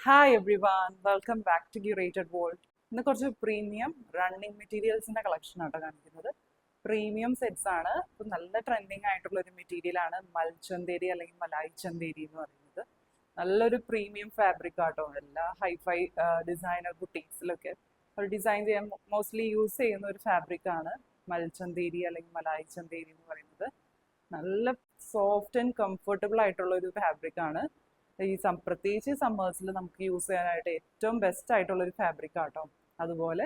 Hi everyone, welcome back to curated world. ഇന്ന് കുറച്ച് premium running മെറ്റീരിയൽസിന്റെ collection ആട്ടോ കാണിക്കുന്നത്. പ്രീമിയം സെറ്റ്സ് ആണ്. ഇപ്പം നല്ല ട്രെൻഡിങ് ആയിട്ടുള്ള ഒരു മെറ്റീരിയൽ ആണ് മൽച്ചന്തേരി അല്ലെങ്കിൽ മലായി ചന്തേരി എന്ന് പറയുന്നത്. നല്ലൊരു പ്രീമിയം ഫാബ്രിക് ആട്ടോ. എല്ലാ ഹൈഫൈ ഡിസൈനർ ബുട്ടീക്സിലൊക്കെ ഒരു ഡിസൈൻ ചെയ്യാൻ മോസ്റ്റ്ലി യൂസ് ചെയ്യുന്ന ഒരു ഫാബ്രിക് ആണ് മൽച്ചന്തേരി അല്ലെങ്കിൽ മലായി ചന്തേരി എന്ന് പറയുന്നത്. നല്ല സോഫ്റ്റ് ആൻഡ് കംഫർട്ടബിൾ ആയിട്ടുള്ള ഒരു ഫാബ്രിക് ആണ്. പ്രത്യേകിച്ച് സമ്മേഴ്സിൽ നമുക്ക് യൂസ് ചെയ്യാനായിട്ട് ഏറ്റവും ബെസ്റ്റ് ആയിട്ടുള്ള ഒരു ഫാബ്രിക് ആട്ടോ. അതുപോലെ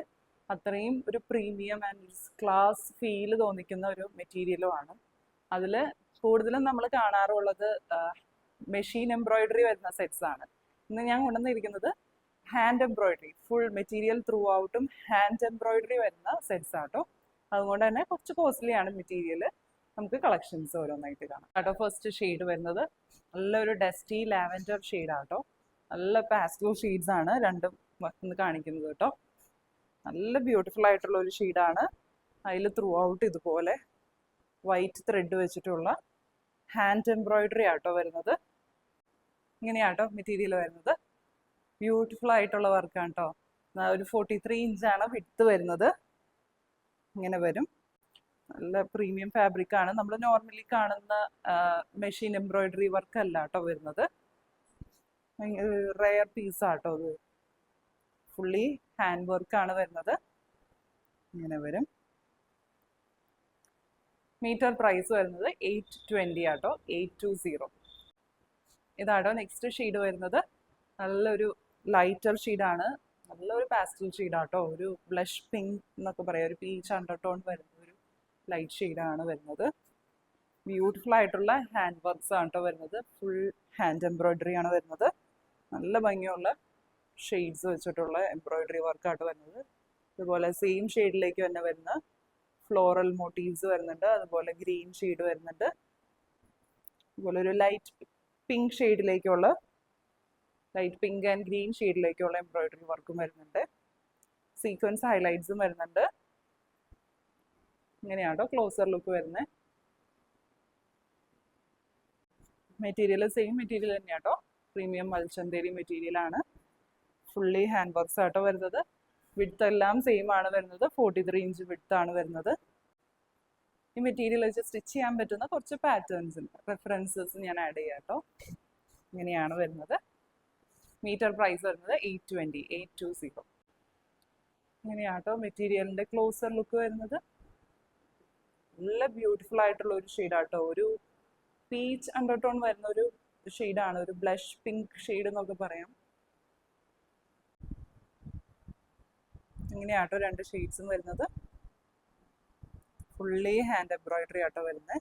അത്രയും ഒരു പ്രീമിയം ആൻഡ് ക്ലാസ് ഫീൽ തോന്നിക്കുന്ന ഒരു മെറ്റീരിയലും ആണ്. അതിൽ കൂടുതലും നമ്മൾ കാണാറുള്ളത് മെഷീൻ എംബ്രോയിഡറി വരുന്ന സെറ്റ്സ് ആണ്. ഇന്ന് ഞാൻ കൊണ്ടുവന്നിരിക്കുന്നത് hand embroidery, full material through ഔട്ടും ഹാൻഡ് എംബ്രോയിഡറി വരുന്ന സെറ്റ്സ് ആട്ടോ. അതുകൊണ്ട് തന്നെ കുറച്ച് കോസ്റ്റ്ലി ആണ് മെറ്റീരിയൽ. നമുക്ക് കളക്ഷൻസ് ഓരോന്നായിട്ട് കാണാം കേട്ടോ. ഫസ്റ്റ് ഷെയ്ഡ് വരുന്നത് നല്ലൊരു ഡസ്റ്റി ലാവൻഡർ ഷെയ്ഡാട്ടോ. നല്ല പാസ്റ്റൽ ഷെയ്ഡ്സ് ആണ് രണ്ടും വന്ന് കാണിക്കുന്നത് കേട്ടോ. നല്ല ബ്യൂട്ടിഫുൾ ആയിട്ടുള്ള ഒരു ഷെയ്ഡാണ്. അതിൽ ത്രൂ ഔട്ട് ഇതുപോലെ വൈറ്റ് ത്രെഡ് വെച്ചിട്ടുള്ള ഹാൻഡ് എംബ്രോയിഡറി ആട്ടോ വരുന്നത്. ഇങ്ങനെയാട്ടോ മെറ്റീരിയൽ വരുന്നത്. ബ്യൂട്ടിഫുൾ ആയിട്ടുള്ള വർക്കാണ് കേട്ടോ. ഒരു 43 ഇഞ്ചാണ് വിഡ്ത്ത് വരുന്നത്. ഇങ്ങനെ വരും. നല്ല പ്രീമിയം ഫാബ്രിക് ആണ്. നമ്മൾ നോർമലി കാണുന്ന മെഷീൻ എംബ്രോയിഡറി വർക്ക് അല്ല കേട്ടോ വരുന്നത്. റെയർ പീസ് ആട്ടോ അത്. ഫുള്ളി ഹാൻഡ് വർക്ക് ആണ് വരുന്നത്. ഇങ്ങനെ വരും. മീറ്റർ പ്രൈസ് വരുന്നത് 820 ആട്ടോ. 820. ഇതാട്ടോ നെക്സ്റ്റ് ഷെയ്ഡ് വരുന്നത്. നല്ലൊരു ലൈറ്റർ ഷെയ്ഡാണ്. നല്ലൊരു പാസ്റ്റൽ ഷെയ്ഡാട്ടോ. ഒരു ബ്ലഷ് പിങ്ക് എന്നൊക്കെ പറയാം. ഒരു പീച്ച് അണ്ടർടോൺ വരുന്ന ഒരു ലൈറ്റ് ഷെയ്ഡാണ് വരുന്നത്. ബ്യൂട്ടിഫുൾ ആയിട്ടുള്ള ഹാൻഡ് വർക്ക്സ് ആണ് കേട്ടോ വരുന്നത്. ഫുൾ ഹാൻഡ് എംബ്രോയിഡറി ആണ് വരുന്നത്. നല്ല ഭംഗിയുള്ള ഷെയ്ഡ്സ് വെച്ചിട്ടുള്ള എംബ്രോയിഡറി വർക്കായിട്ട് വരുന്നത്. അതുപോലെ സെയിം ഷെയ്ഡിലേക്ക് തന്നെ വരുന്ന ഫ്ലോറൽ മോട്ടീവ്സ് വരുന്നുണ്ട്. അതുപോലെ ഗ്രീൻ ഷെയ്ഡ് വരുന്നുണ്ട്. അതുപോലെ ഒരു ലൈറ്റ് പിങ്ക് ഷെയ്ഡിലേക്കുള്ള ലൈറ്റ് പിങ്ക് ആൻഡ് ഗ്രീൻ ഷെയ്ഡിലേക്കുള്ള എംബ്രോയിഡറി വർക്കും വരുന്നുണ്ട്. സീക്വൻസ് ഹൈലൈറ്റ്സും വരുന്നുണ്ട്. ഇങ്ങനെയാട്ടോ ക്ലോസർ ലുക്ക് വരുന്നത്. മെറ്റീരിയൽ സെയിം മെറ്റീരിയൽ തന്നെയാട്ടോ. പ്രീമിയം മൽച്ചന്തേരി മെറ്റീരിയൽ ആണ്. ഫുള്ളി ഹാൻഡ് വർക്ക്സ് ആട്ടോ വരുന്നത്. വിഡ്ത്ത് എല്ലാം സെയിം ആണ് വരുന്നത്. 43 ഇഞ്ച് വിഡ്ത്ത് ആണ് വരുന്നത്. ഈ മെറ്റീരിയൽ വെച്ച് സ്റ്റിച്ച് ചെയ്യാൻ പറ്റുന്ന കുറച്ച് പാറ്റേൺസ് റെഫറൻസസ് ഞാൻ ആഡ് ചെയ്യാം കേട്ടോ. ഇങ്ങനെയാണ് വരുന്നത്. മീറ്റർ പ്രൈസ് വരുന്നത് 820. ഇങ്ങനെയാട്ടോ മെറ്റീരിയലിന്റെ ക്ലോസർ ലുക്ക് വരുന്നത്. നല്ല ബ്യൂട്ടിഫുൾ ആയിട്ടുള്ള ഒരു ഷെയ്ഡാട്ടോ. ഒരു പീച്ച് അണ്ടർടോൺ വരുന്ന ഒരു ഷെയ്ഡാണ്. ഒരു ബ്ലഷ് പിങ്ക് ഷെയ്ഡ് എന്നൊക്കെ പറയാം. ഇങ്ങനെയാട്ടോ രണ്ട് ഷെയ്ഡ്സും വരുന്നത്. ഫുള്ളി ഹാൻഡ് എംബ്രോയിഡറി ആട്ടോ വരുന്നത്.